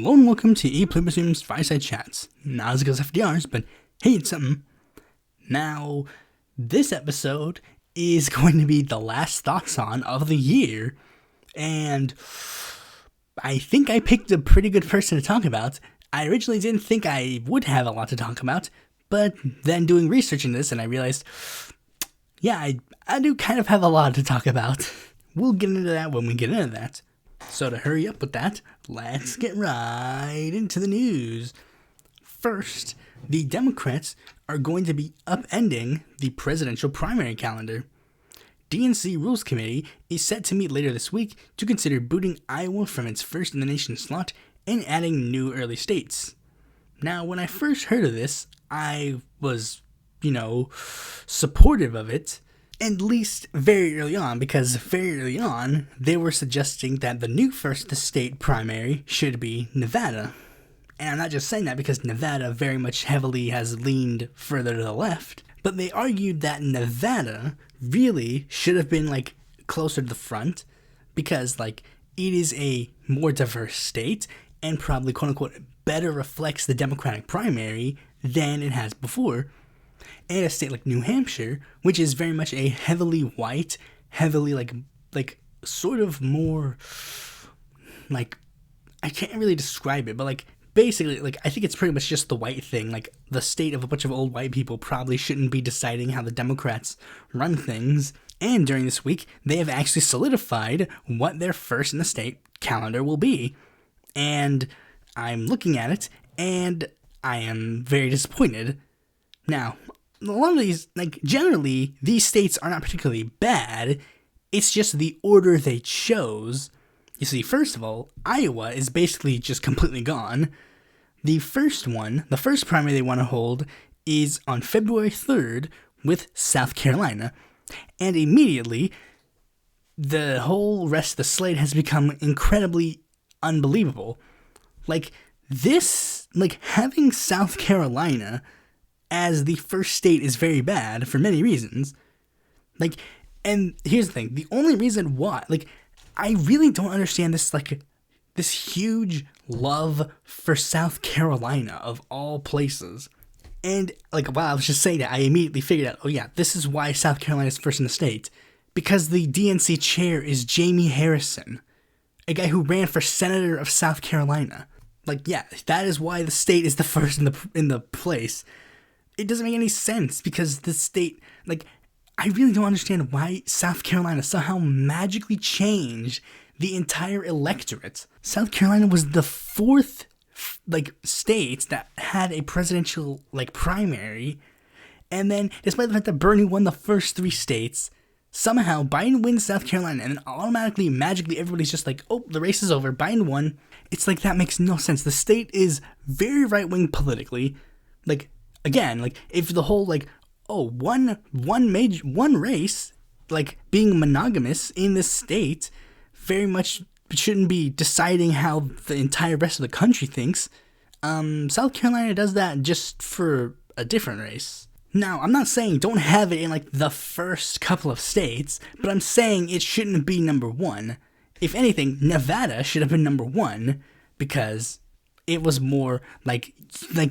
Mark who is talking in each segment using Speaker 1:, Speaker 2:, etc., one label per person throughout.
Speaker 1: Hello and welcome to Pluribus Unum's Fireside Chats. Not as good as FDR's, but hey, it's something. Now, this episode is going to be the last thoughts on of the year, and I think I picked a pretty good person to talk about. I originally didn't think I would have a lot to talk about, but then doing research in this, and I realized, yeah, I do kind of have a lot to talk about. We'll get into that when we get into that. So to hurry up with that, let's get right into the news. First, the Democrats are going to be upending the presidential primary calendar. DNC Rules Committee is set to meet later this week to consider booting Iowa from its first in the nation slot and adding new early states. Now, when I first heard of this, I was, supportive of it. At least very early on, because very early on, they were suggesting that the new first state primary should be Nevada. And I'm not just saying that because Nevada very much heavily has leaned further to the left, but they argued that Nevada really should have been, closer to the front, because, it is a more diverse state, and probably, quote-unquote, better reflects the Democratic primary than it has before. And a state like New Hampshire, which is very much a heavily white, heavily sort of more, I can't really describe it, but basically, I think it's pretty much just the white thing. The state of a bunch of old white people probably shouldn't be deciding how the Democrats run things. And during this week, they have actually solidified what their first in the state calendar will be. And I'm looking at it, and I am very disappointed. Now, a lot of these, generally, these states are not particularly bad. It's just the order they chose. You see, first of all, Iowa is basically just completely gone. The first primary they want to hold is on February 3rd with South Carolina. And immediately, the whole rest of the slate has become incredibly unbelievable. Having South Carolina as the first state is very bad for many reasons. And here's the thing, the only reason why, I really don't understand this, this huge love for South Carolina of all places. And, while I was just saying that, I immediately figured out, oh yeah, this is why South Carolina is first in the state. Because the DNC chair is Jamie Harrison, a guy who ran for senator of South Carolina. Yeah, that is why the state is the first in the place. It doesn't make any sense because the state, I really don't understand why South Carolina somehow magically changed the entire electorate. South Carolina was the fourth, state that had a presidential, primary. And then, despite the fact that Bernie won the first three states, somehow Biden wins South Carolina and then automatically, magically, everybody's just oh, the race is over, Biden won. It's that makes no sense. The state is very right-wing politically. Again, if the whole, one race, being monogamous in this state, very much shouldn't be deciding how the entire rest of the country thinks. South Carolina does that just for a different race. Now, I'm not saying don't have it in, the first couple of states, but I'm saying it shouldn't be number one. If anything, Nevada should have been number one, because it was more,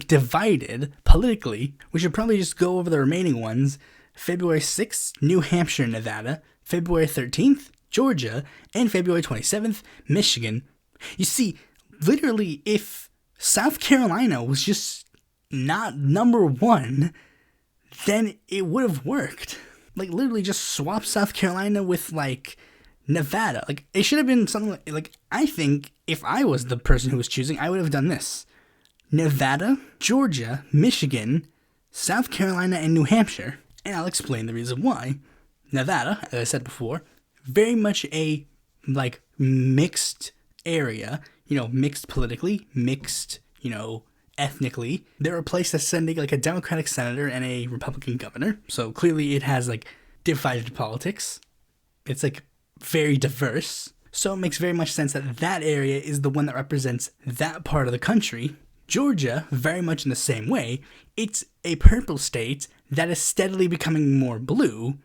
Speaker 1: divided politically. We should probably just go over the remaining ones. February 6th, New Hampshire, Nevada. February 13th, Georgia. And February 27th, Michigan. You see, literally, if South Carolina was just not number one, then it would have worked. Literally just swap South Carolina with, Nevada. It should have been something I think if I was the person who was choosing, I would have done this. Nevada, Georgia, Michigan, South Carolina, and New Hampshire. And I'll explain the reason why. Nevada, as I said before, very much a, mixed area. Mixed politically, mixed, ethnically. They're a place that's sending, a Democratic senator and a Republican governor. So clearly it has, divided politics. It's, very diverse. So it makes very much sense that that area is the one that represents that part of the country. Georgia, very much in the same way, it's a purple state that is steadily becoming more blue.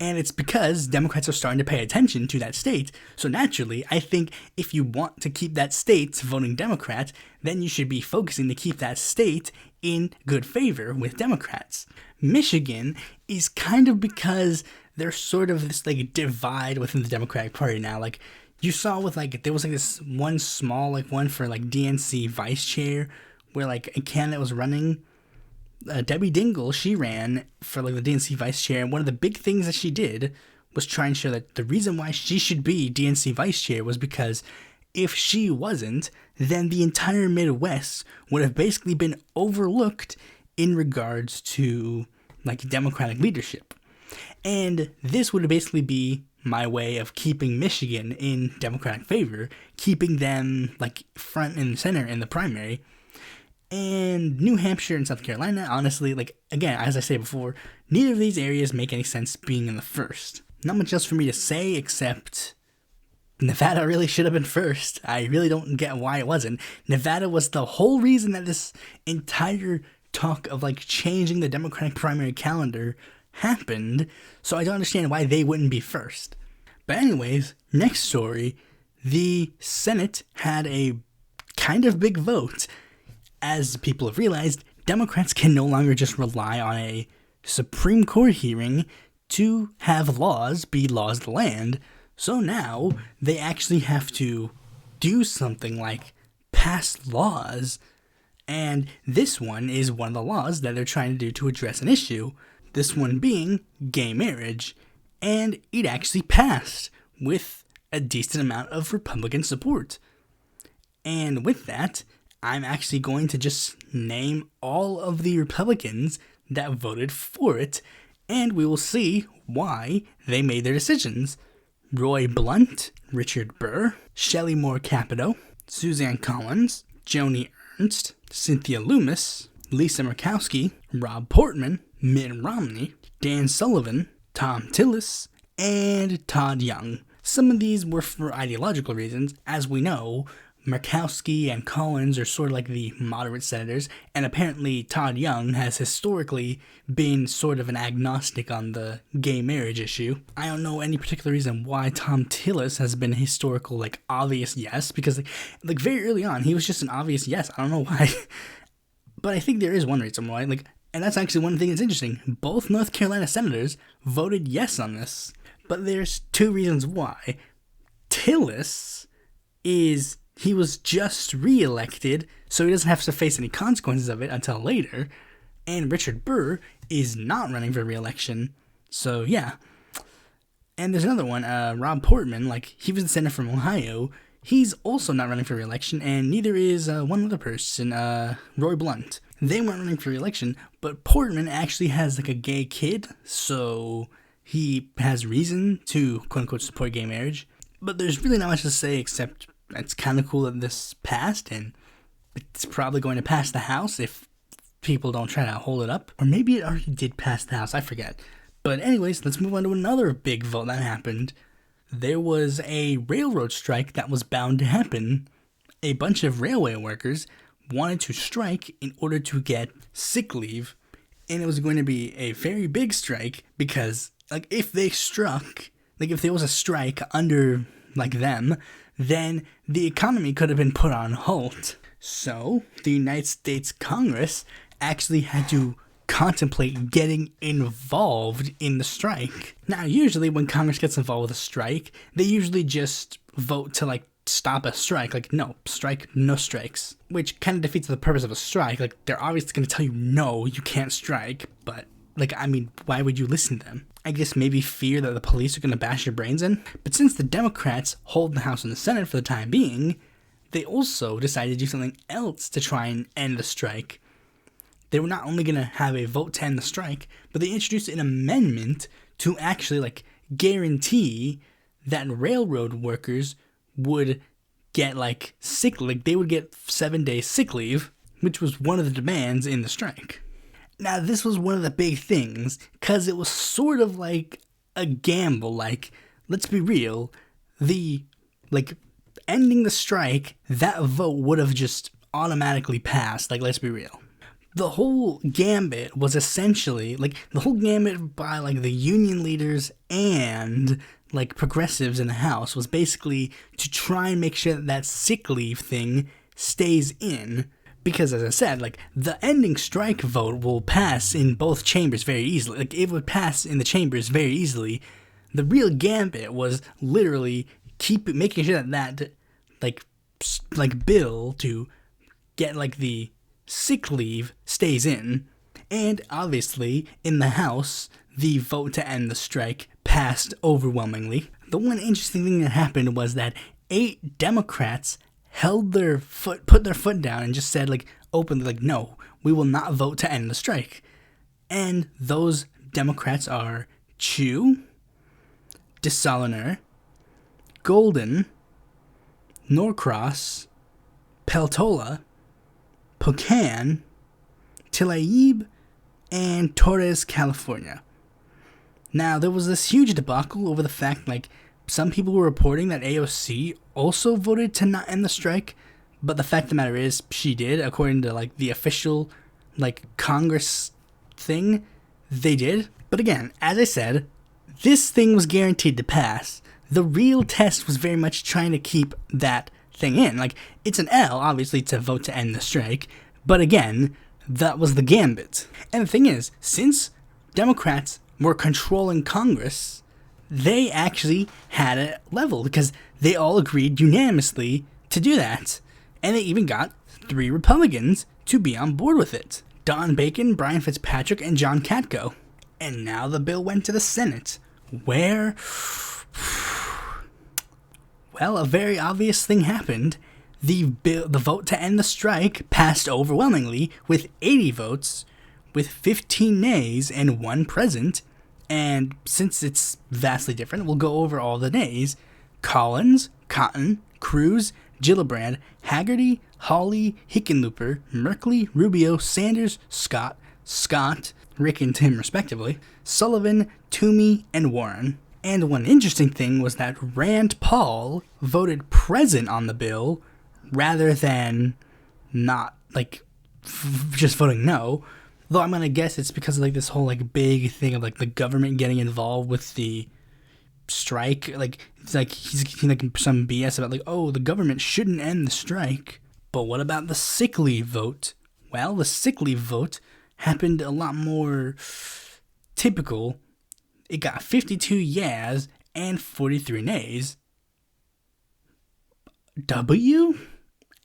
Speaker 1: And it's because Democrats are starting to pay attention to that state. So naturally, I think if you want to keep that state voting Democrat, then you should be focusing to keep that state in good favor with Democrats. Michigan is kind of because there's sort of this like divide within the Democratic Party now. Like you saw with like, there was like this one small like one for like DNC vice chair where like a candidate was running. Debbie Dingell, she ran for like the DNC vice chair, and one of the big things that she did was try and show that the reason why she should be DNC vice chair was because if she wasn't, then the entire Midwest would have basically been overlooked in regards to like democratic leadership. And this would basically be my way of keeping Michigan in Democratic favor, keeping them like front and center in the primary. And New Hampshire and South Carolina, honestly, like, again, as I say before, neither of these areas make any sense being in the first. Not much else for me to say except Nevada really should have been first. I really don't get why it wasn't. Nevada was the whole reason that this entire talk of, like, changing the Democratic primary calendar happened, so I don't understand why they wouldn't be first. But anyways, next story, the Senate had a kind of big vote. As people have realized, Democrats can no longer just rely on a Supreme Court hearing to have laws be laws of the land. So now they actually have to do something like pass laws. And this one is one of the laws that they're trying to do to address an issue. This one being gay marriage. And it actually passed with a decent amount of Republican support. And with that, I'm actually going to just name all of the Republicans that voted for it, and we will see why they made their decisions. Roy Blunt, Richard Burr, Shelley Moore Capito, Suzanne Collins, Joni Ernst, Cynthia Loomis, Lisa Murkowski, Rob Portman, Mitt Romney, Dan Sullivan, Tom Tillis, and Todd Young. Some of these were for ideological reasons. As we know, Murkowski and Collins are sort of like the moderate senators, and apparently Todd Young has historically been sort of an agnostic on the gay marriage issue. I don't know any particular reason why Tom Tillis has been a historical, like, obvious yes, because, like very early on, he was just an obvious yes. I don't know why. But I think there is one reason why, and that's actually one thing that's interesting. Both North Carolina senators voted yes on this, but there's two reasons why. Tillis he was just re-elected, so he doesn't have to face any consequences of it until later. And Richard Burr is not running for re-election, so yeah. And there's another one, Rob Portman, he was the senator from Ohio. He's also not running for re-election, and neither is one other person, Roy Blunt. They weren't running for re-election, but Portman actually has, a gay kid, so he has reason to, quote-unquote, support gay marriage. But there's really not much to say except it's kind of cool that this passed, and it's probably going to pass the House if people don't try to hold it up. Or maybe it already did pass the House, I forget. But anyways, let's move on to another big vote that happened. There was a railroad strike that was bound to happen. A bunch of railway workers wanted to strike in order to get sick leave, and it was going to be a very big strike because, if they struck, if there was a strike under, them, then the economy could have been put on hold. So, the United States Congress actually had to contemplate getting involved in the strike. Now, usually when Congress gets involved with a strike, they usually just vote to, stop a strike. No strike, no strikes. Which kind of defeats the purpose of a strike. They're obviously going to tell you, no, you can't strike, but why would you listen to them? I guess maybe fear that the police are going to bash your brains in. But since the Democrats hold the House and the Senate for the time being, they also decided to do something else to try and end the strike. They were not only going to have a vote to end the strike, but they introduced an amendment to actually, guarantee that railroad workers would get, sick, they would get 7 days sick leave, which was one of the demands in the strike. Now, this was one of the big things, because it was sort of like a gamble. Let's be real, ending the strike, that vote would have just automatically passed. Let's be real. the whole gambit was essentially, like, the whole gambit by, like, the union leaders and, like, progressives in the House was basically to try and make sure that that sick leave thing stays in. Because, as I said, like, the ending strike vote will pass in both chambers very easily. Like, it would pass in the chambers very easily. The real gambit was literally making sure that like bill to get, like, the sick leave stays in. And, obviously, in the House, the vote to end the strike passed overwhelmingly. The one interesting thing that happened was that 8 Democrats put their foot down and just said, like, openly, like, no, we will not vote to end the strike. And those Democrats are Chu, DeSaliner, Golden, Norcross, Peltola, Pakman, Tlaib, and Torres, California. Now, there was this huge debacle over the fact, like, some people were reporting that AOC also voted to not end the strike, but the fact of the matter is, she did, according to, like, the official, like, Congress thing, they did. But again, as I said, this thing was guaranteed to pass. The real test was very much trying to keep that thing in. Like, it's an L, obviously, to vote to end the strike, but again, that was the gambit. And the thing is, since Democrats were controlling Congress, they actually had it leveled because they all agreed unanimously to do that. And they even got 3 Republicans to be on board with it. Don Bacon, Brian Fitzpatrick, and John Katko. And now the bill went to the Senate, where, well, a very obvious thing happened. The vote to end the strike passed overwhelmingly with 80 votes, with 15 nays and 1 present. And since it's vastly different, we'll go over all the nays. Collins, Cotton, Cruz, Gillibrand, Haggerty, Hawley, Hickenlooper, Merkley, Rubio, Sanders, Scott, Rick and Tim respectively, Sullivan, Toomey, and Warren. And one interesting thing was that Rand Paul voted present on the bill rather than not, like, just voting no. Though I'm gonna guess it's because of, like, this whole, like, big thing of, like, the government getting involved with the strike. Like, it's like he's like some BS about, like, oh, the government shouldn't end the strike. But what about the sick leave vote? Well, the sick leave vote happened a lot more typical. It got 52 yeas and 43 nays. W?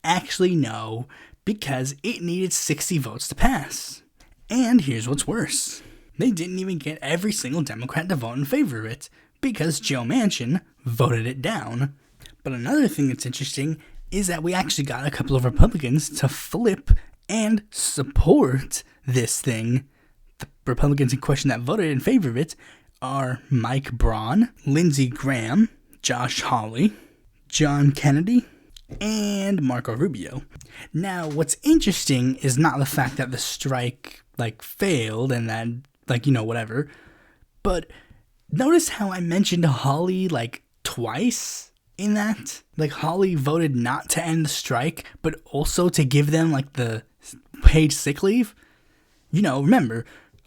Speaker 1: Actually, no, because it needed 60 votes to pass. And here's what's worse. They didn't even get every single Democrat to vote in favor of it, because Joe Manchin voted it down. But another thing that's interesting is that we actually got a couple of Republicans to flip and support this thing. The Republicans in question that voted in favor of it are Mike Braun, Lindsey Graham, Josh Hawley, John Kennedy, and Marco Rubio. Now, what's interesting is not the fact that the strike, like, failed and that, like, you know, whatever, but notice how I mentioned Hawley, like, twice in that? Like, Hawley voted not to end the strike, but also to give them, like, the paid sick leave. You know, remember,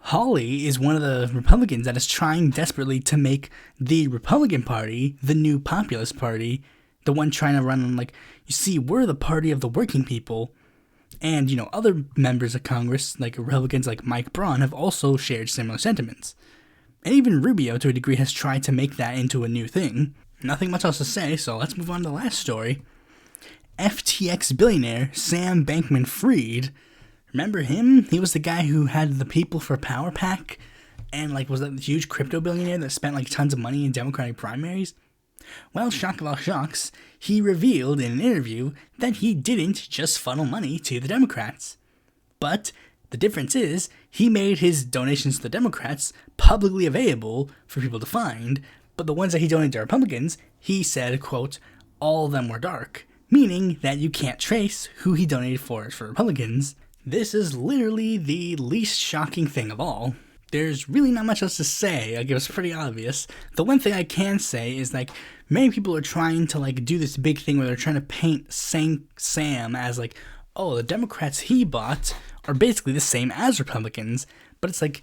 Speaker 1: Hawley is one of the Republicans that is trying desperately to make the Republican Party the new populist party, the one trying to run on, like, you see, we're the party of the working people. And, you know, other members of Congress, like Republicans like Mike Braun, have also shared similar sentiments. And even Rubio, to a degree, has tried to make that into a new thing. Nothing much else to say, so let's move on to the last story. FTX billionaire Sam Bankman-Fried. Remember him? He was the guy who had the People for Power PAC and, like, was that huge crypto billionaire that spent, like, tons of money in Democratic primaries. Well, shock of all shocks, he revealed in an interview that he didn't just funnel money to the Democrats. But the difference is, he made his donations to the Democrats publicly available for people to find, but the ones that he donated to Republicans, he said, quote, all of them were dark, meaning that you can't trace who he donated for Republicans. This is literally the least shocking thing of all. There's really not much else to say. Like, it was pretty obvious. The one thing I can say is, like, many people are trying to, like, do this big thing where they're trying to paint Sam as, like, oh, the Democrats he bought are basically the same as Republicans. But it's like,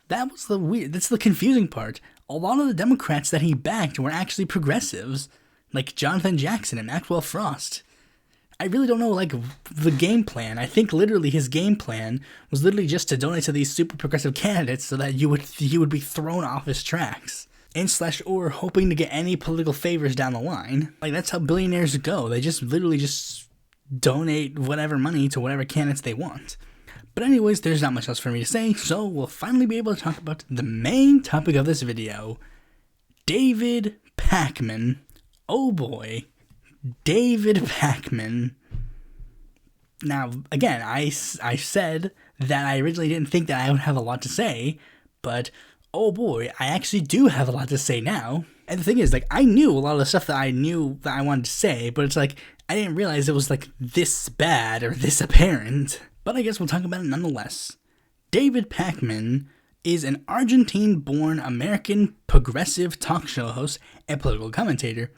Speaker 1: that's the confusing part. A lot of the Democrats that he backed were actually progressives, like Jonathan Jackson and Maxwell Frost. I really don't know, like, the game plan. I think literally his game plan was literally just to donate to these super progressive candidates so that he would be thrown off his tracks. Or hoping to get any political favors down the line. Like, that's how billionaires go. They just literally just donate whatever money to whatever candidates they want. But anyways, there's not much else for me to say, so we'll finally be able to talk about the main topic of this video. David Pakman. Oh boy. David Pakman. Now, again, I said that I originally didn't think that I would have a lot to say, but oh boy, I actually do have a lot to say now. And the thing is, like, I knew a lot of the stuff that I knew that I wanted to say, but it's like, I didn't realize it was, like, this bad or this apparent. But I guess we'll talk about it nonetheless. David Pakman is an Argentine-born American progressive talk show host and political commentator.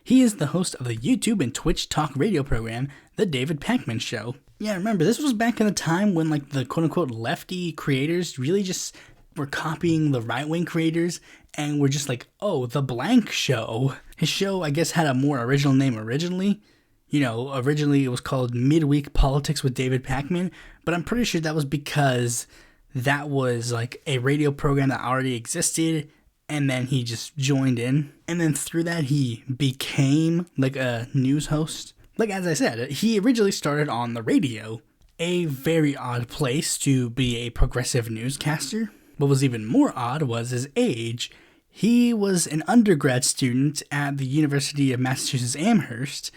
Speaker 1: He is the host of the YouTube and Twitch talk radio program, The David Pakman Show. Yeah, remember, this was back in the time when, like, the quote-unquote lefty creators really just were copying the right-wing creators and were just like, oh, The Blank Show. His show, I guess, had a more original name originally. You know, originally it was called Midweek Politics with David Pakman, but I'm pretty sure that was because that was, like, a radio program that already existed, and then he just joined in. And then through that, he became, like, a news host. Like, as I said, he originally started on the radio, a very odd place to be a progressive newscaster. What was even more odd was his age. He was an undergrad student at the University of Massachusetts Amherst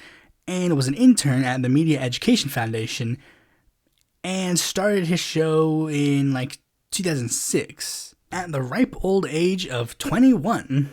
Speaker 1: and was an intern at the Media Education Foundation and started his show in, like, 2006 at the ripe old age of 21.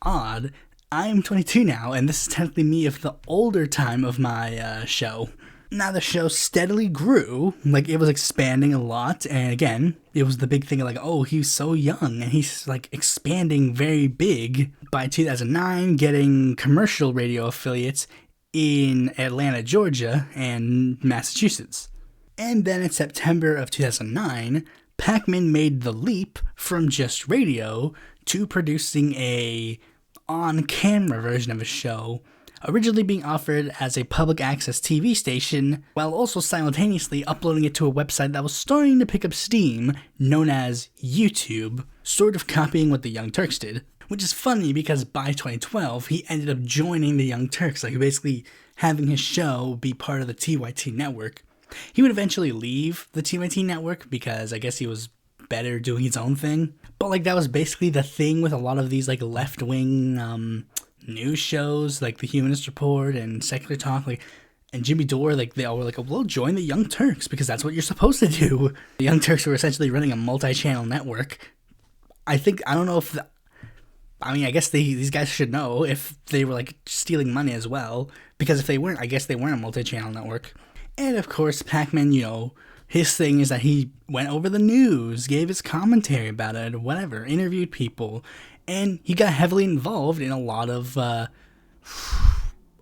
Speaker 1: Odd. I'm 22 now, and this is technically me of the older time of my show. Now, the show steadily grew, like, it was expanding a lot, and again, it was the big thing of, like, oh, he's so young, and he's, like, expanding very big. By 2009, getting commercial radio affiliates in Atlanta, Georgia, and Massachusetts. And then in September of 2009, Pakman made the leap from just radio to producing a on-camera version of a show, originally being offered as a public access TV station, while also simultaneously uploading it to a website that was starting to pick up steam, known as YouTube, sort of copying what the Young Turks did. Which is funny because by 2012, he ended up joining the Young Turks, like basically having his show be part of the TYT network. He would eventually leave the TYT network because I guess he was better doing his own thing. But like that was basically the thing with a lot of these like left-wing news shows like the Humanist Report and Secular Talk, like, and Jimmy Dore, like they all were like, oh, well, join the Young Turks because that's what you're supposed to do. The Young Turks were essentially running a multi-channel network. I guess these guys should know if they were like stealing money as well, because if they weren't, I guess they weren't a multi-channel network. And of course, Pakman, you know, his thing is that he went over the news, gave his commentary about it, whatever, interviewed people, and he got heavily involved in a lot of,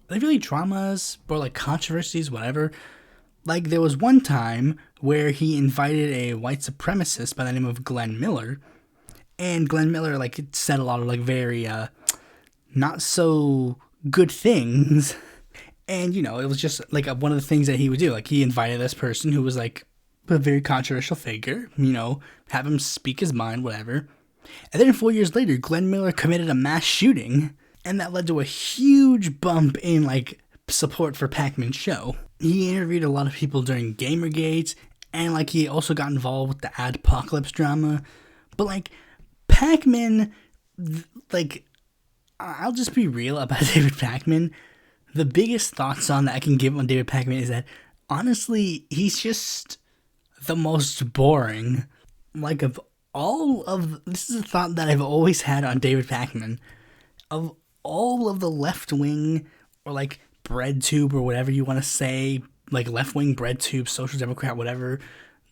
Speaker 1: really dramas or like controversies, whatever. Like there was one time where he invited a white supremacist by the name of Glenn Miller, and Glenn Miller like said a lot of like very not so good things, and you know it was just like one of the things that he would do. Like he invited this person who was like a very controversial figure, you know, have him speak his mind, whatever. And then 4 years later, Glenn Miller committed a mass shooting, and that led to a huge bump in like support for Pakman's show. He interviewed a lot of people during Gamergate, and like he also got involved with the Adpocalypse drama. But like Pakman, like, I'll just be real about David Pakman. The biggest thoughts on that I can give on David Pakman is that, honestly, he's just the most boring. Like, this is a thought that I've always had on David Pakman. Of all of the left-wing, or like, breadtube, or whatever you want to say, like, left-wing breadtube, social democrat, whatever,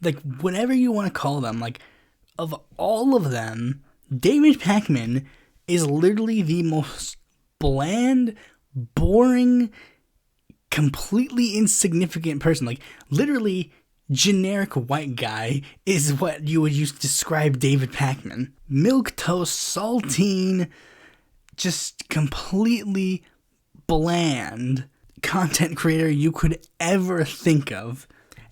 Speaker 1: like, whatever you want to call them, like, of all of them, David Pakman is literally the most bland, boring, completely insignificant person. Like, literally, generic white guy is what you would use to describe David Pakman. Milquetoast, saltine, just completely bland content creator you could ever think of.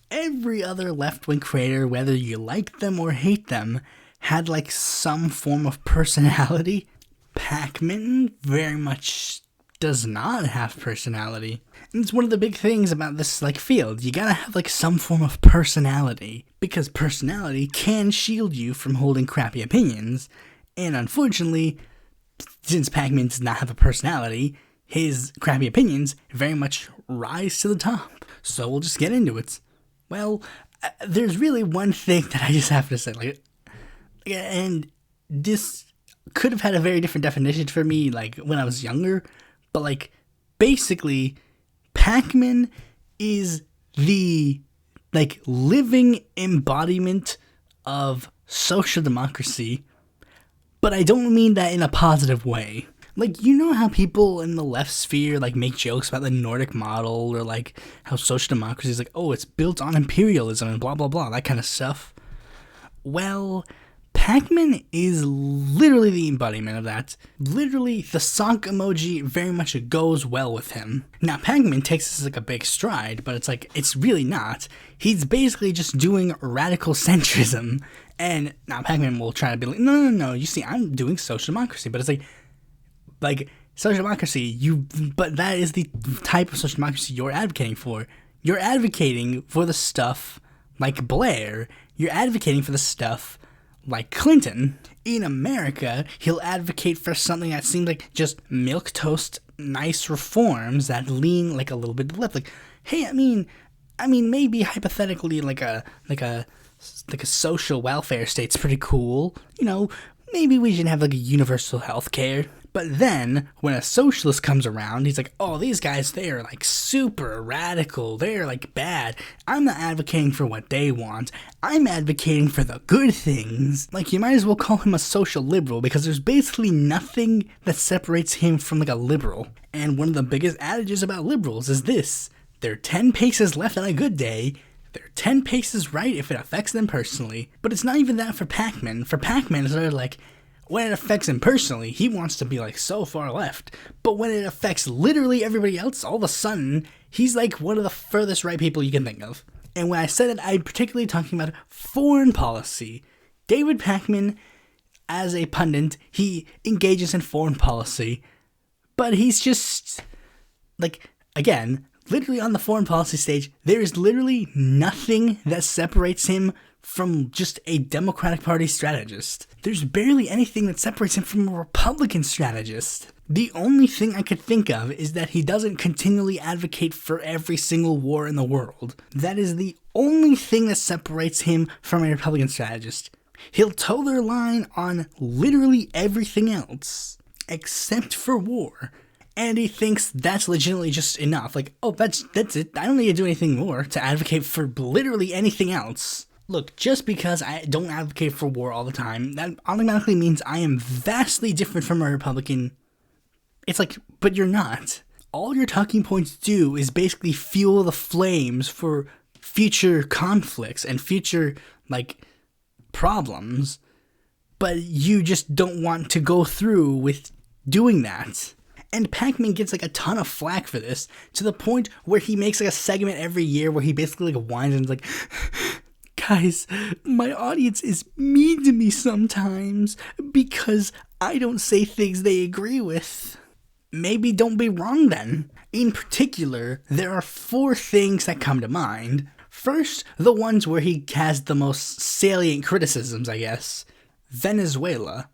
Speaker 1: Every other left-wing creator, whether you like them or hate them, had like some form of personality. Pakman very much does not have personality. And it's one of the big things about this like field. You gotta have like some form of personality, because personality can shield you from holding crappy opinions. And unfortunately, since Pakman does not have a personality, his crappy opinions very much rise to the top. So we'll just get into it. Well, there's really one thing that I just have to say, like, and this could have had a very different definition for me, like, when I was younger, but, like, basically, Pakman is the, like, living embodiment of social democracy, but I don't mean that in a positive way. Like, you know how people in the left sphere, like, make jokes about the Nordic model, or, like, how social democracy is like, oh, it's built on imperialism and blah, blah, blah, that kind of stuff? Well, Pakman is literally the embodiment of that. Literally, the sock emoji very much goes well with him. Now, Pakman takes this as, like, a big stride, but it's, like, it's really not. He's basically just doing radical centrism, and now Pakman will try to be like, no, you see, I'm doing social democracy, but it's like, social democracy, but that is the type of social democracy you're advocating for. You're advocating for the stuff like Blair. You're advocating for the stuff like Clinton. In America, he'll advocate for something that seems like just milquetoast, nice reforms that lean like a little bit to the left. Like, hey, I mean, maybe hypothetically, like a social welfare state's pretty cool. You know, maybe we should have like a universal health care. But then, when a socialist comes around, he's like, oh, these guys, they're, like, super radical. They're, like, bad. I'm not advocating for what they want. I'm advocating for the good things. Like, you might as well call him a social liberal, because there's basically nothing that separates him from, like, a liberal. And one of the biggest adages about liberals is this: they're 10 paces left on a good day. They're 10 paces right if it affects them personally. But it's not even that for Pakman. For Pakman, it's sort of like, when it affects him personally, he wants to be, like, so far left. But when it affects literally everybody else, all of a sudden, he's, like, one of the furthest right people you can think of. And when I said it, I'm particularly talking about foreign policy. David Pakman, as a pundit, he engages in foreign policy. But he's just, like, again, literally on the foreign policy stage, there is literally nothing that separates him from just a Democratic Party strategist. There's barely anything that separates him from a Republican strategist. The only thing I could think of is that he doesn't continually advocate for every single war in the world. That is the only thing that separates him from a Republican strategist. He'll toe their line on literally everything else, except for war. And he thinks that's legitimately just enough. Like, oh, that's it. I don't need to do anything more to advocate for literally anything else. Look, just because I don't advocate for war all the time, that automatically means I am vastly different from a Republican. It's like, but you're not. All your talking points do is basically fuel the flames for future conflicts and future, like, problems. But you just don't want to go through with doing that. And Pakman gets, like, a ton of flack for this, to the point where he makes, like, a segment every year where he basically, like, whines and is like, guys, my audience is mean to me sometimes because I don't say things they agree with. Maybe don't be wrong then. In particular, there are 4 things that come to mind. First, the ones where he has the most salient criticisms, I guess. Venezuela.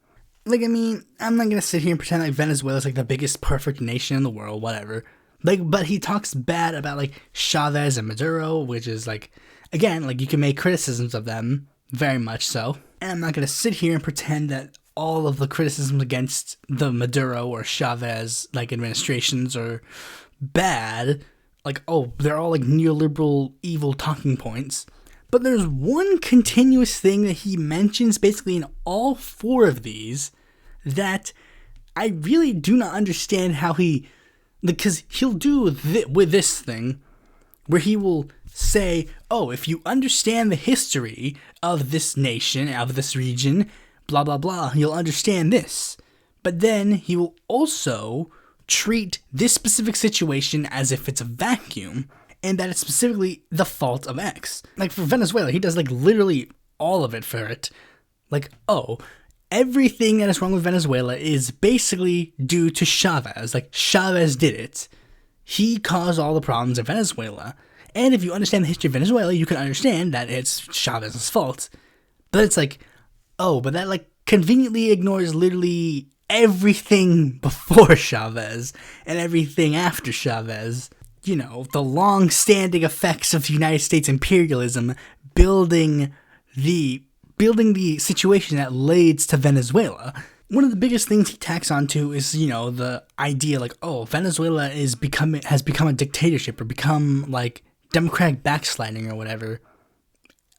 Speaker 1: Like, I mean, I'm not gonna sit here and pretend like Venezuela's like the biggest perfect nation in the world, whatever. Like, but he talks bad about, like, Chavez and Maduro, which is, like, again, like, you can make criticisms of them, very much so. And I'm not gonna sit here and pretend that all of the criticisms against the Maduro or Chavez, like, administrations are bad. Like, oh, they're all, like, neoliberal, evil talking points. But there's one continuous thing that he mentions basically in all 4 of these that I really do not understand how he, because he'll do with this thing where he will say, oh, if you understand the history of this nation, of this region, blah, blah, blah, you'll understand this. But then he will also treat this specific situation as if it's a vacuum, and that it's specifically the fault of X. Like for Venezuela, he does like literally all of it for it. Like, oh, everything that is wrong with Venezuela is basically due to Chavez. Like, Chavez did it. He caused all the problems in Venezuela. And if you understand the history of Venezuela, you can understand that it's Chavez's fault. But it's like, oh, but that like conveniently ignores literally everything before Chavez and everything after Chavez. You know, the long-standing effects of United States imperialism building the situation that leads to Venezuela. One of the biggest things he tacks onto is, you know, the idea like, oh, Venezuela has become a dictatorship or become like democratic backsliding or whatever.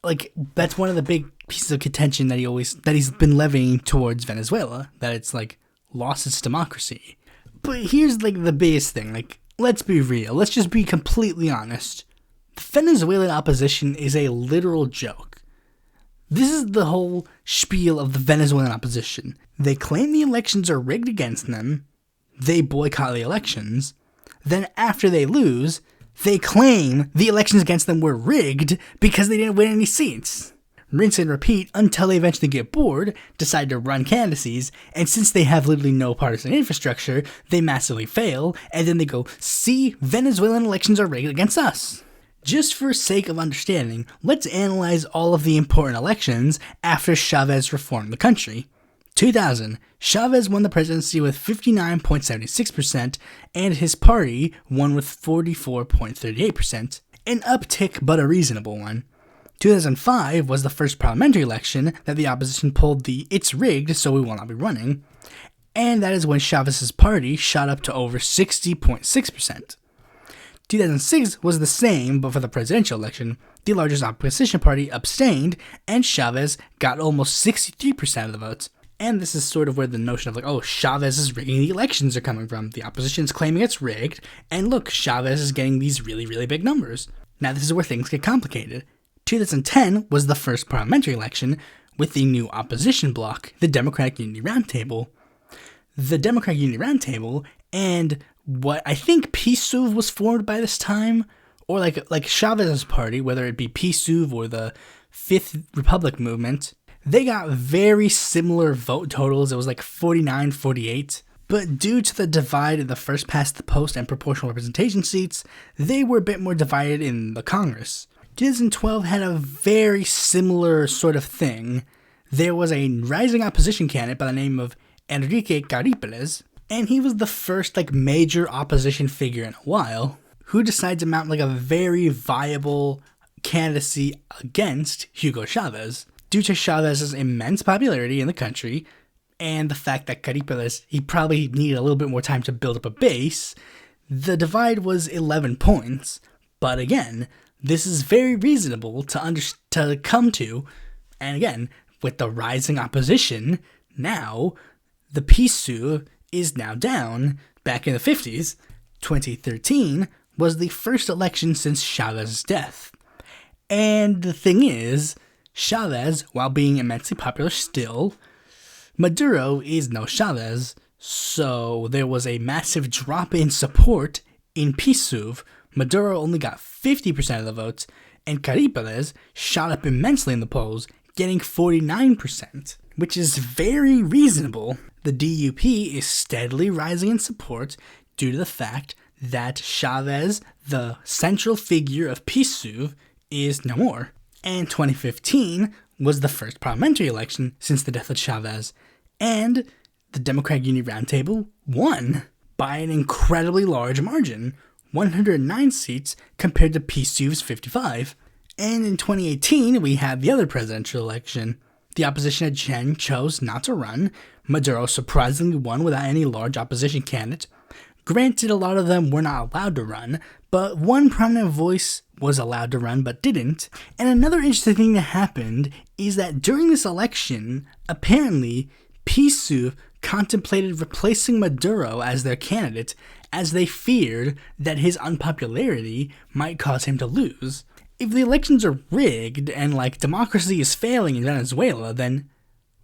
Speaker 1: Like, that's one of the big pieces of contention that he's been levying towards Venezuela, that it's like lost its democracy. But here's like the biggest thing, like, let's be real, let's just be completely honest. The Venezuelan opposition is a literal joke. This is the whole spiel of the Venezuelan opposition. They claim the elections are rigged against them, they boycott the elections, then after they lose, they claim the elections against them were rigged because they didn't win any seats. Rinse and repeat until they eventually get bored, decide to run candidacies, and since they have literally no partisan infrastructure, they massively fail, and then they go, see, Venezuelan elections are rigged against us. Just for sake of understanding, let's analyze all of the important elections after Chavez reformed the country. 2000, Chavez won the presidency with 59.76%, and his party won with 44.38%. An uptick, but a reasonable one. 2005 was the first parliamentary election that the opposition pulled the "it's rigged, so we will not be running," and that is when Chavez's party shot up to over 60.6%. 2006 was the same, but for the presidential election, the largest opposition party abstained, and Chavez got almost 63% of the votes. And this is sort of where the notion of like, oh, Chavez is rigging the elections are coming from. The opposition is claiming it's rigged, and look, Chavez is getting these really, really big numbers. Now this is where things get complicated. 2010 was the first parliamentary election with the new opposition bloc, the Democratic Unity Roundtable. The Democratic Unity Roundtable and what I think PSUV was formed by this time, or like Chavez's party, whether it be PSUV or the Fifth Republic movement, they got very similar vote totals. It was like 49-48. But due to the divide in the first past the post and proportional representation seats, they were a bit more divided in the Congress. 2012 had a very similar sort of thing. There was a rising opposition candidate by the name of Enrique Caripeles, and he was the first like major opposition figure in a while who decided to mount like a very viable candidacy against Hugo Chavez. Due to Chavez's immense popularity in the country and the fact that Caripeles, he probably needed a little bit more time to build up a base, the divide was 11 points. But again, this is very reasonable to come to, and again, with the rising opposition, now the PSUV is now down back in the 50s. 2013 was the first election since Chavez's death. And the thing is, Chavez, while being immensely popular still, Maduro is no Chavez, so there was a massive drop in support in PSUV. Maduro only got 50% of the votes, and Caripeles shot up immensely in the polls, getting 49%, which is very reasonable. The DUP is steadily rising in support due to the fact that Chavez, the central figure of PSUV, is no more. And 2015 was the first parliamentary election since the death of Chavez, and the Democratic Unity Roundtable won by an incredibly large margin, 109 seats compared to PSUV's 55. And in 2018, we had the other presidential election. The opposition again chose not to run. Maduro surprisingly won without any large opposition candidate. Granted, a lot of them were not allowed to run, but one prominent voice was allowed to run but didn't. And another interesting thing that happened is that during this election, apparently, PSUV contemplated replacing Maduro as their candidate as they feared that his unpopularity might cause him to lose. if the elections are rigged and like democracy is failing in Venezuela, then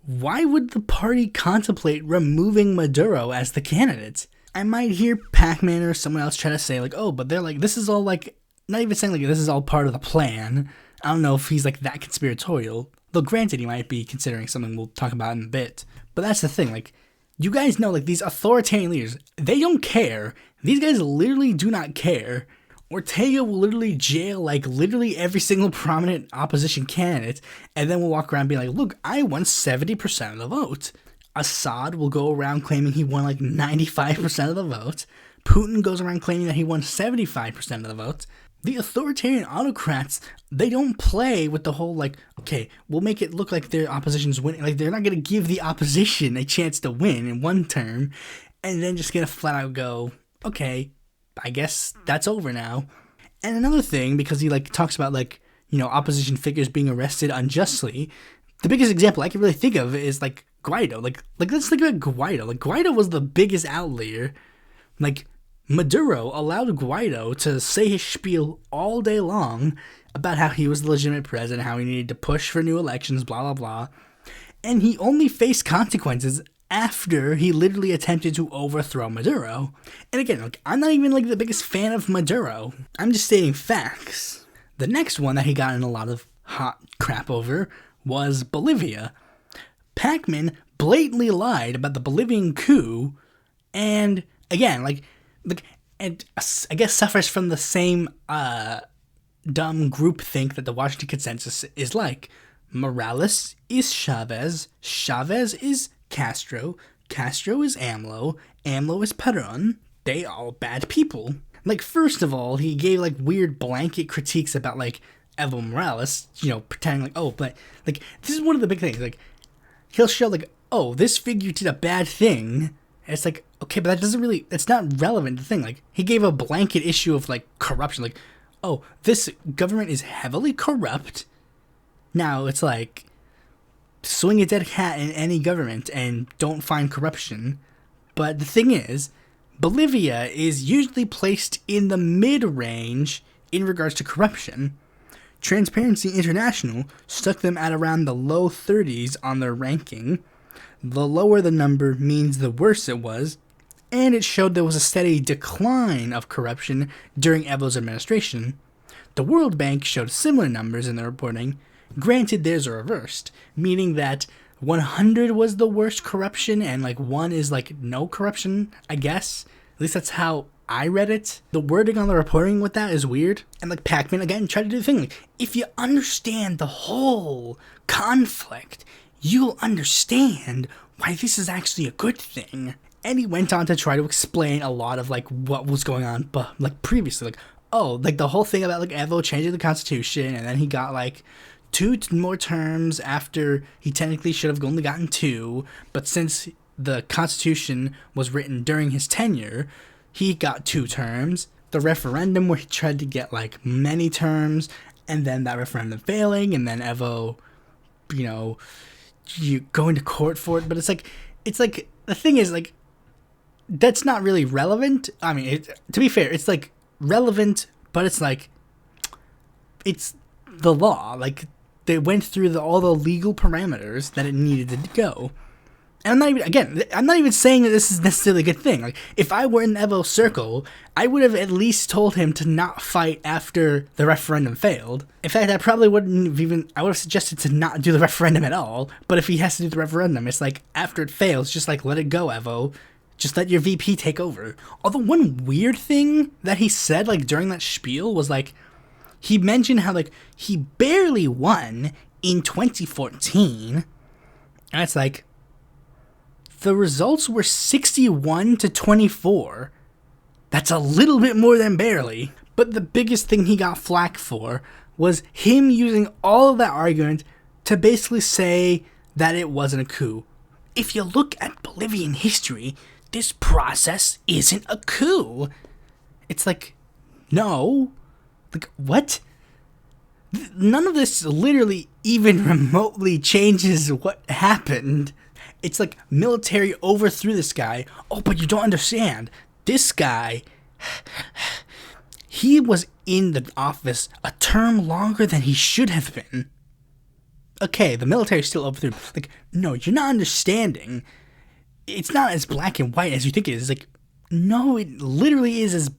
Speaker 1: why would the party contemplate removing Maduro as the candidate? I might hear Pakman or someone else try to say like, oh, but they're like, this is all like, not even saying like this is all part of the plan. I don't know if he's like that conspiratorial. Though granted, he might be considering something we'll talk about in a bit. But that's the thing, like, you guys know, like, these authoritarian leaders, they don't care. These guys literally do not care. Ortega will literally jail, like, literally every single prominent opposition candidate, and then will walk around and be like, look, I won 70% of the vote. Assad will go around claiming he won, like, 95% of the vote. Putin goes around claiming that he won 75% of the vote. The authoritarian autocrats, they don't play with the whole, like, okay, we'll make it look like their opposition's winning. Like, they're not going to give the opposition a chance to win in one term, and then just going to flat out go, okay, I guess that's over now. And another thing, because he, like, talks about, like, you know, opposition figures being arrested unjustly, the biggest example I can really think of is, like, Guaido. Like let's think about Guaido. Like, Guaido was the biggest outlier. Like, Maduro allowed Guaido to say his spiel all day long about how he was the legitimate president, how he needed to push for new elections, blah, blah, blah. And he only faced consequences after he literally attempted to overthrow Maduro. And again, like, I'm not even like the biggest fan of Maduro. I'm just stating facts. The next one that he got in a lot of hot crap over was Bolivia. Pakman blatantly lied about the Bolivian coup, and again, and I guess suffers from the same dumb groupthink that the Washington Consensus is like. Morales is Chavez, Chavez is Castro, Castro is AMLO, AMLO is Perón. They all bad people. Like, first of all, he gave like weird blanket critiques about like Evo Morales, you know, pretending like, oh, but like this is one of the big things. Like, he'll show like, oh, this figure did a bad thing. And it's like, okay, but that doesn't really, that's not relevant to the thing. Like, he gave a blanket issue of like corruption. Like, oh, this government is heavily corrupt. Now it's like, swing a dead cat in any government and don't find corruption. But the thing is, Bolivia is usually placed in the mid-range in regards to corruption. Transparency International stuck them at around the low 30s on their ranking. The lower the number means the worse it was, and it showed there was a steady decline of corruption during Evo's administration. The World Bank showed similar numbers in their reporting. Granted, theirs are reversed, meaning that 100 was the worst corruption and like 1 is like no corruption, I guess. At least that's how I read it. The wording on the reporting with that is weird. And like Pakman again tried to do the thing. Like, if you understand the whole conflict, you'll understand why this is actually a good thing. And he went on to try to explain a lot of like what was going on, but like previously, like, oh, like the whole thing about like Evo changing the constitution, and then he got like 2 more terms after he technically should have only gotten 2, but since the Constitution was written during his tenure, he got 2 terms. The referendum where he tried to get like many terms, and then that referendum failing, and then Evo, you know, you going to court for it. But it's like the thing is like, that's not really relevant. I mean, to be fair, it's like relevant, but it's like, it's the law. Like, they went through all the legal parameters that it needed to go. And I'm not even saying that this is necessarily a good thing. Like, if I were in Evo's circle, I would have at least told him to not fight after the referendum failed. In fact, I probably I would have suggested to not do the referendum at all. But if he has to do the referendum, it's like, after it fails, just like, let it go, Evo. Just let your VP take over. Although one weird thing that he said, like, during that spiel was like, he mentioned how, like, he barely won in 2014. And it's like, the results were 61-24. That's a little bit more than barely. But the biggest thing he got flack for was him using all of that argument to basically say that it wasn't a coup. If you look at Bolivian history, this process isn't a coup. It's like, no. Like, what? None of this literally even remotely changes what happened. It's like military overthrew this guy. Oh, but you don't understand. This guy, He was in the office a term longer than he should have been. Okay, the military still overthrew. Like, no, you're not understanding. It's not as black and white as you think it is. Like, no, it literally is as...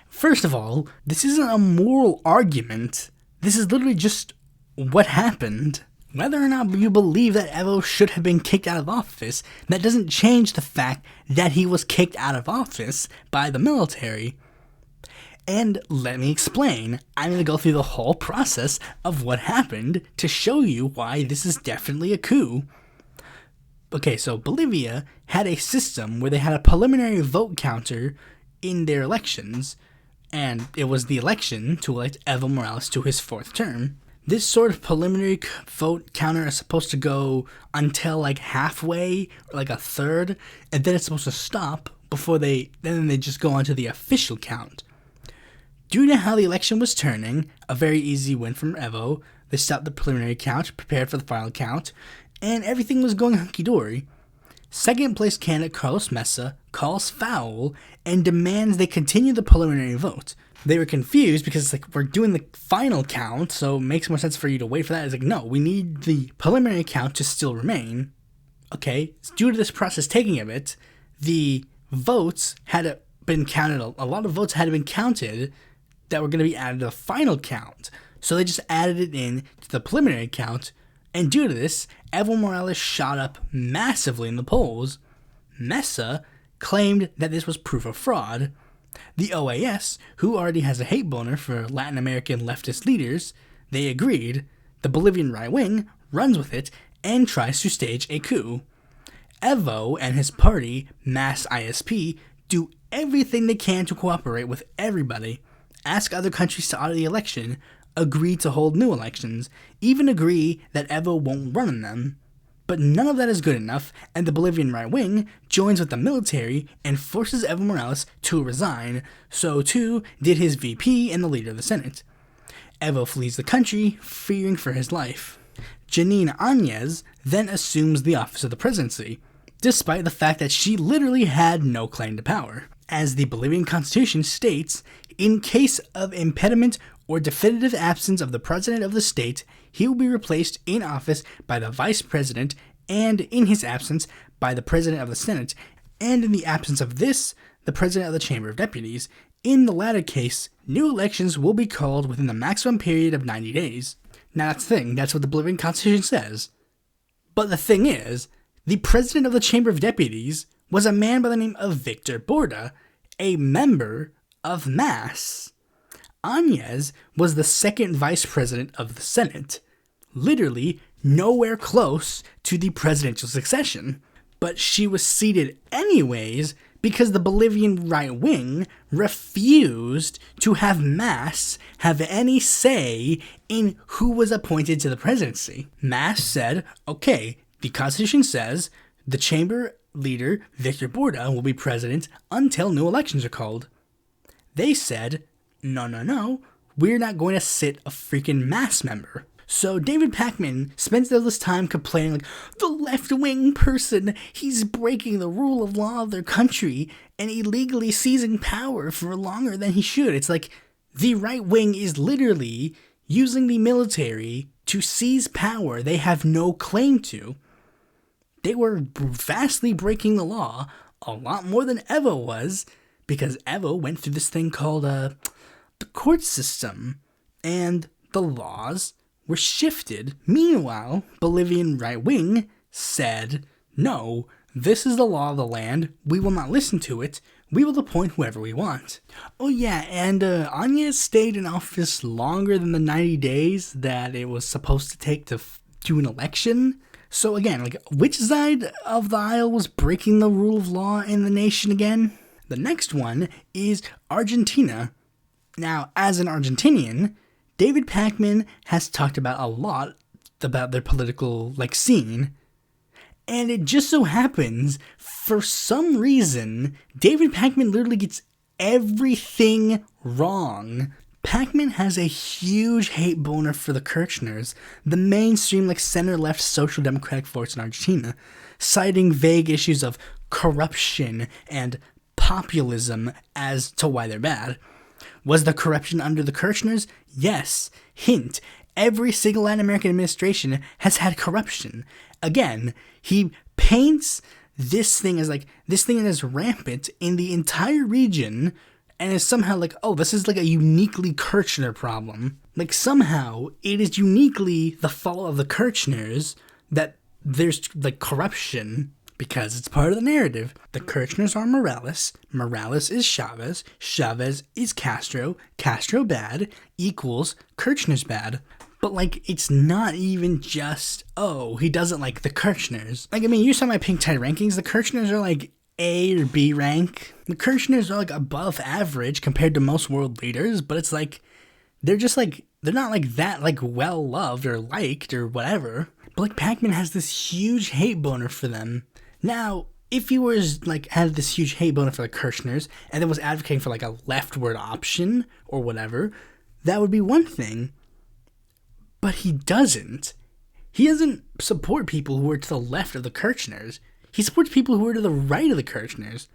Speaker 1: first of all, this isn't a moral argument. This is literally just what happened. Whether or not you believe that Evo should have been kicked out of office, that doesn't change the fact that he was kicked out of office by the military. And let me explain. I'm going to go through the whole process of what happened to show you why this is definitely a coup. Okay, so Bolivia had a system where they had a preliminary vote counter in their elections, and it was the election to elect Evo Morales to his 4th term. This sort of preliminary vote counter is supposed to go until like halfway, or like a third, and then it's supposed to stop before they just go on to the official count. Due to how the election was turning, a very easy win from Evo, they stopped the preliminary count, prepared for the final count, and everything was going hunky-dory. Second place candidate Carlos Mesa calls foul and demands they continue the preliminary vote. They were confused because it's like, we're doing the final count, so it makes more sense for you to wait for that. It's like, no, we need the preliminary count to still remain. Okay, due to this process taking a bit, the votes had been counted, a lot of votes had been counted that were going to be added to the final count. So they just added it in to the preliminary count, and due to this, Evo Morales shot up massively in the polls. Mesa claimed that this was proof of fraud. The OAS, who already has a hate boner for Latin American leftist leaders, they agreed. The Bolivian right wing runs with it and tries to stage a coup. Evo and his party, Mass ISP, do everything they can to cooperate with everybody, ask other countries to audit the election, agree to hold new elections, even agree that Evo won't run in them. But none of that is good enough, and the Bolivian right wing joins with the military and forces Evo Morales to resign. So too did his VP and the leader of the Senate. Evo flees the country, fearing for his life. Janine Áñez then assumes the office of the presidency, despite the fact that she literally had no claim to power. As the Bolivian constitution states, in case of impediment or definitive absence of the president of the state, he will be replaced in office by the vice president, and in his absence, by the president of the Senate, and in the absence of this, the president of the Chamber of Deputies. In the latter case, new elections will be called within the maximum period of 90 days. Now that's the thing, that's what the Bolivian constitution says. But the thing is, the president of the Chamber of Deputies was a man by the name of Victor Borda, a member of MAS. Áñez was the second vice president of the Senate, literally nowhere close to the presidential succession. But she was seated anyways because the Bolivian right wing refused to have MAS have any say in who was appointed to the presidency. MAS said, okay, the Constitution says the chamber leader, Victor Borda, will be president until new elections are called. They said, no, we're not going to sit a freaking MAS member. So David Pakman spends all this time complaining like, the left-wing person, he's breaking the rule of law of their country and illegally seizing power for longer than he should. It's like, the right wing is literally using the military to seize power they have no claim to. They were vastly breaking the law, a lot more than Evo was, because Evo went through this thing called the court system, and the laws were shifted. Meanwhile, Bolivian right wing said, no, this is the law of the land, we will not listen to it, we will appoint whoever we want. Oh yeah, and Áñez stayed in office longer than the 90 days that it was supposed to take to do an election. So again, like, which side of the aisle was breaking the rule of law in the nation again? The next one is Argentina. Now, as an Argentinian, David Pakman has talked about a lot about their political, scene. And it just so happens, for some reason, David Pakman literally gets everything wrong. Pakman has a huge hate boner for the Kirchners, the mainstream, center-left social democratic force in Argentina, citing vague issues of corruption and populism as to why they're bad. Was the corruption under the Kirchners? Yes. Hint, every single Latin American administration has had corruption. Again, he paints this thing as rampant in the entire region, and is somehow like, oh, this is like a uniquely Kirchner problem. Like, somehow it is uniquely the fault of the Kirchners that there's like corruption, because it's part of the narrative. The Kirchners are Morales. Morales is Chavez. Chavez is Castro. Castro bad equals Kirchners bad. But, like, it's not even just, oh, he doesn't like the Kirchners. Like, I mean, you saw my pink tie rankings. The Kirchners are, like, A or B rank. The Kirchners are, like, above average compared to most world leaders. But it's, like, they're just, like, they're not, like, that, like, well-loved or liked or whatever. But, like, Pakman has this huge hate boner for them. Now, if he was, like, had this huge hate boner for the Kirchners and then was advocating for, like, a leftward option or whatever, that would be one thing. But he doesn't. He doesn't support people who are to the left of the Kirchners. He supports people who are to the right of the Kirchners.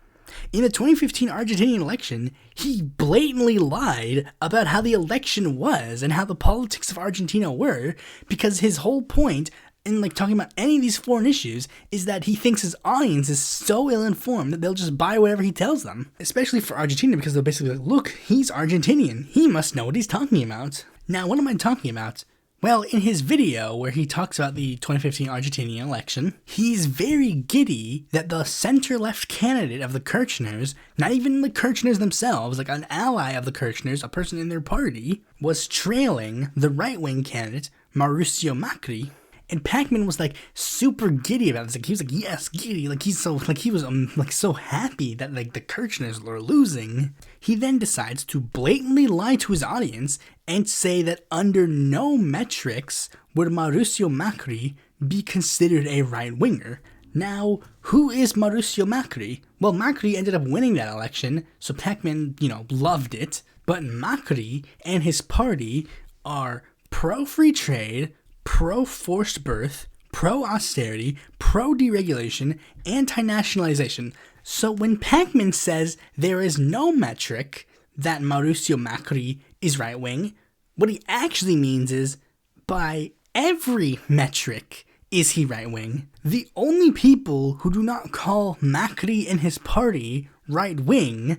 Speaker 1: In the 2015 Argentinian election, he blatantly lied about how the election was and how the politics of Argentina were, because his whole point in like talking about any of these foreign issues is that he thinks his audience is so ill-informed that they'll just buy whatever he tells them. Especially for Argentina, because they'll basically be like, look, he's Argentinian. He must know what he's talking about. Now, what am I talking about? Well, in his video where he talks about the 2015 Argentinian election, he's very giddy that the center-left candidate of the Kirchners, not even the Kirchners themselves, like an ally of the Kirchners, a person in their party, was trailing the right-wing candidate, Mauricio Macri. And Pakman was like super giddy about this. Like he was like, yes, giddy. Like he was like so happy that like the Kirchners were losing. He then decides to blatantly lie to his audience and say that under no metrics would Mauricio Macri be considered a right winger. Now, who is Mauricio Macri? Well, Macri ended up winning that election, so Pakman, loved it. But Macri and his party are pro-free trade, pro-forced birth, pro-austerity, pro-deregulation, anti-nationalization. So when Pakman says there is no metric that Mauricio Macri is right-wing, what he actually means is by every metric is he right-wing. The only people who do not call Macri and his party right-wing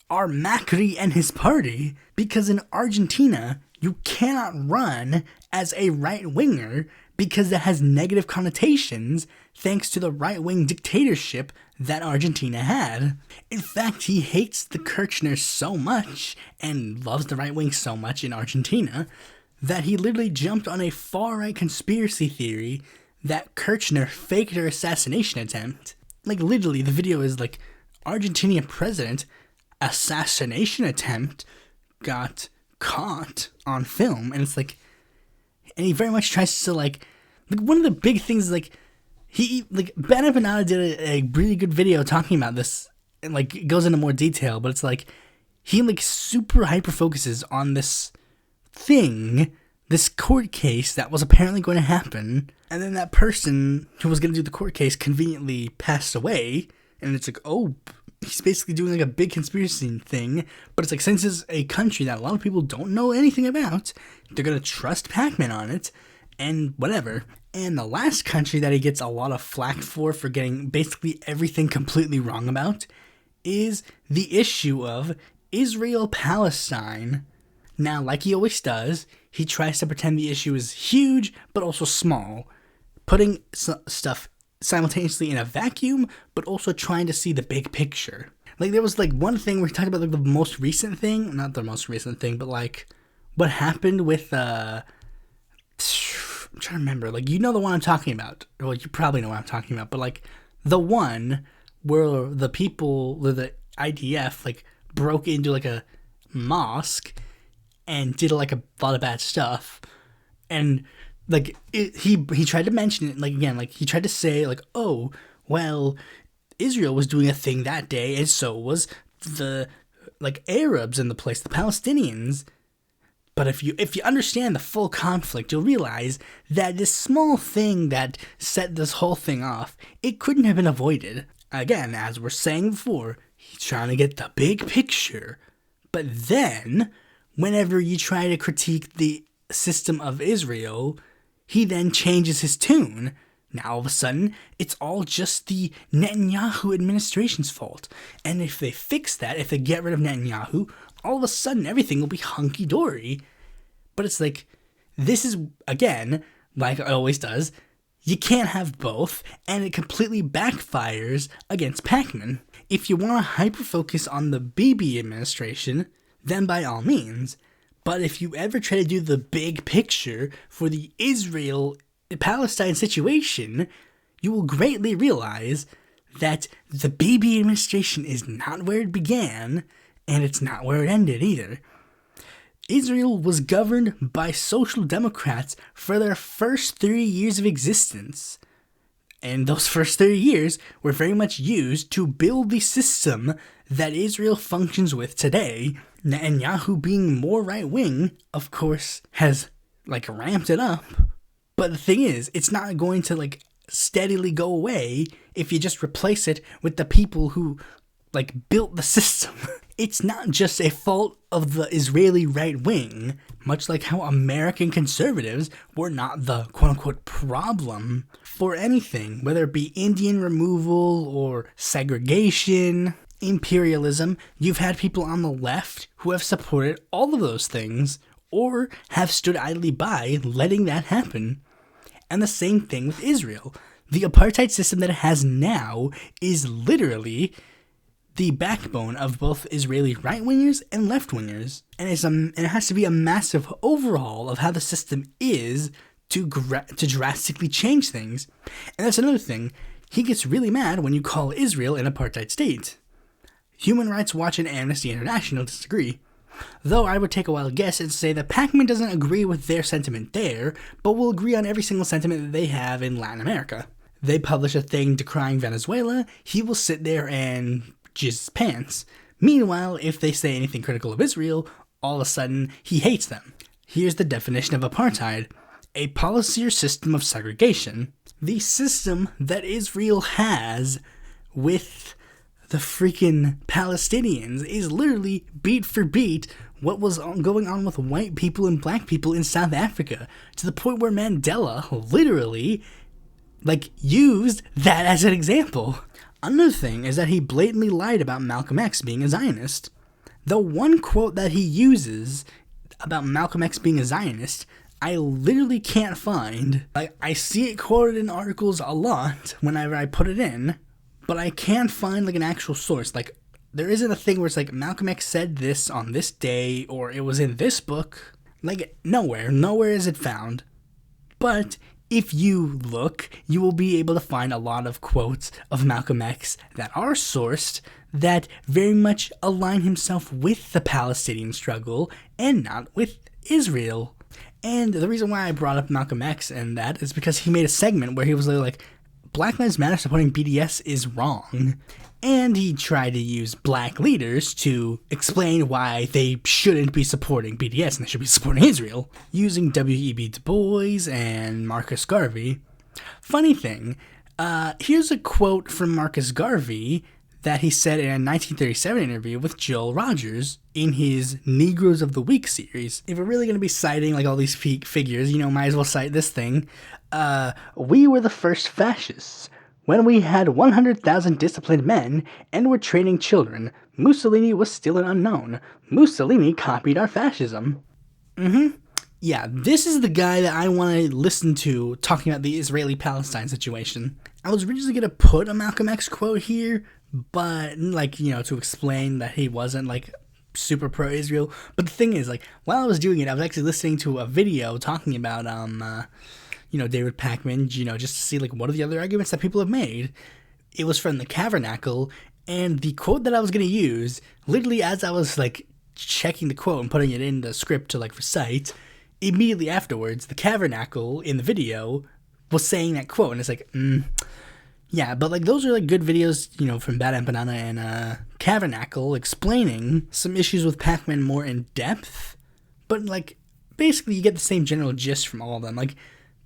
Speaker 1: are Macri and his party, because in Argentina, you cannot run as a right-winger because it has negative connotations thanks to the right-wing dictatorship that Argentina had. In fact, he hates the Kirchners so much and loves the right wing so much in Argentina that he literally jumped on a far-right conspiracy theory that Kirchner faked her assassination attempt. Like, literally, the video is like, Argentinian president assassination attempt got caught on film, and it's like, and he very much tries to like one of the big things is like Ben Empanada did a really good video talking about this, and like it goes into more detail, but it's like he like super hyper focuses on this thing, this court case that was apparently going to happen, and then that person who was going to do the court case conveniently passed away, and it's like, oh, he's basically doing like a big conspiracy thing, but it's like, since it's a country that a lot of people don't know anything about, they're going to trust Pakman on it, and whatever. And the last country that he gets a lot of flack for getting basically everything completely wrong about is the issue of Israel-Palestine. Now, like he always does, he tries to pretend the issue is huge, but also small, putting stuff simultaneously in a vacuum, but also trying to see the big picture. Like, there was like one thing where he talked about like the most recent thing, not the most recent thing, but like what happened with I'm trying to remember, like, the one I'm talking about. Well, you probably know what I'm talking about, but like the one where the IDF like broke into like a mosque and did like a lot of bad stuff, and like he tried to mention it, like, again, like he tried to say like, oh, well, Israel was doing a thing that day, and so was the like Arabs in the place, the Palestinians. But if you understand the full conflict, you'll realize that this small thing that set this whole thing off, it couldn't have been avoided. Again, as we're saying before, he's trying to get the big picture, But then, whenever you try to critique the system of Israel, he then changes his tune. Now, all of a sudden, it's all just the Netanyahu administration's fault. And if they fix that, if they get rid of Netanyahu, all of a sudden everything will be hunky-dory. But it's like, this is, again, like it always does, you can't have both, and it completely backfires against Pakman. If you want to hyper-focus on the Bibi administration, then by all means. But if you ever try to do the big picture for the Israel-Palestine situation, you will greatly realize that the Bibi administration is not where it began, and it's not where it ended either. Israel was governed by social democrats for their first 30 years of existence. And those first 30 years were very much used to build the system that Israel functions with today. Netanyahu, being more right-wing, of course, has, ramped it up. But the thing is, it's not going to, steadily go away if you just replace it with the people who, built the system. It's not just a fault of the Israeli right wing, much like how American conservatives were not the quote-unquote problem for anything, whether it be Indian removal or segregation, imperialism. You've had people on the left who have supported all of those things or have stood idly by letting that happen. And the same thing with Israel. The apartheid system that it has now is literally the backbone of both Israeli right-wingers and left-wingers. And it has to be a massive overhaul of how the system is to drastically change things. And that's another thing. He gets really mad when you call Israel an apartheid state. Human Rights Watch and Amnesty International disagree. Though I would take a wild guess and say that Pakman doesn't agree with their sentiment there, but will agree on every single sentiment that they have in Latin America. They publish a thing decrying Venezuela, he will sit there and jizz his pants. Meanwhile, if they say anything critical of Israel, all of a sudden he hates them. Here's the definition of apartheid: a policy or system of segregation. The system that Israel has with the freaking Palestinians is literally beat for beat what was going on with white people and black people in South Africa, to the point where Mandela literally used that as an example. Another thing is that he blatantly lied about Malcolm X being a Zionist. The one quote that he uses about Malcolm X being a Zionist, I literally can't find. I see it quoted in articles a lot whenever I put it in, but I can't find an actual source. There isn't a thing where it's Malcolm X said this on this day, or it was in this book. Nowhere is it found. But if you look, you will be able to find a lot of quotes of Malcolm X that are sourced that very much align himself with the Palestinian struggle and not with Israel. And the reason why I brought up Malcolm X and that is because he made a segment where he was like, Black Lives Matter supporting BDS is wrong. And he tried to use black leaders to explain why they shouldn't be supporting BDS and they should be supporting Israel, using W.E.B. Du Bois and Marcus Garvey. Funny thing, here's a quote from Marcus Garvey that he said in a 1937 interview with Joel Rogers in his Negroes of the Week series. If we're really going to be citing all these figures, might as well cite this thing. We were the first fascists. When we had 100,000 disciplined men and were training children, Mussolini was still an unknown. Mussolini copied our fascism. Yeah, this is the guy that I want to listen to talking about the Israeli-Palestine situation. I was originally going to put a Malcolm X quote here, but, to explain that he wasn't, super pro-Israel. But the thing is, while I was doing it, I was actually listening to a video talking about, David Pakman, just to see, what are the other arguments that people have made. It was from the Tabernacle, and the quote that I was going to use, literally as I was, checking the quote and putting it in the script to, recite, immediately afterwards, the Tabernacle in the video was saying that quote, and it's yeah, but, those are, good videos, from Bad Empanada and, Tabernacle explaining some issues with Pakman more in depth, but, basically you get the same general gist from all of them.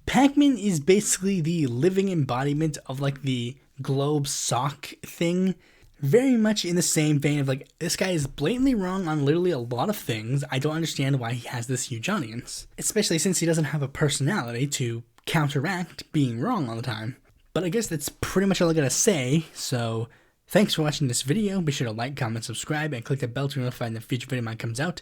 Speaker 1: Pakman is basically the living embodiment of, the globe sock thing, very much in the same vein of like, this guy is blatantly wrong on literally a lot of things. I don't understand why he has this huge audience, especially since he doesn't have a personality to counteract being wrong all the time. But I guess that's pretty much all I gotta say, so thanks for watching this video. Be sure to like, comment, subscribe, and click the bell to be notified when the future video mine comes out.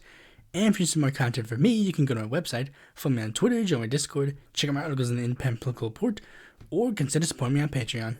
Speaker 1: And if you need some more content from me, you can go to my website, follow me on Twitter, join my Discord, check out my articles in the independent political report, or consider supporting me on Patreon.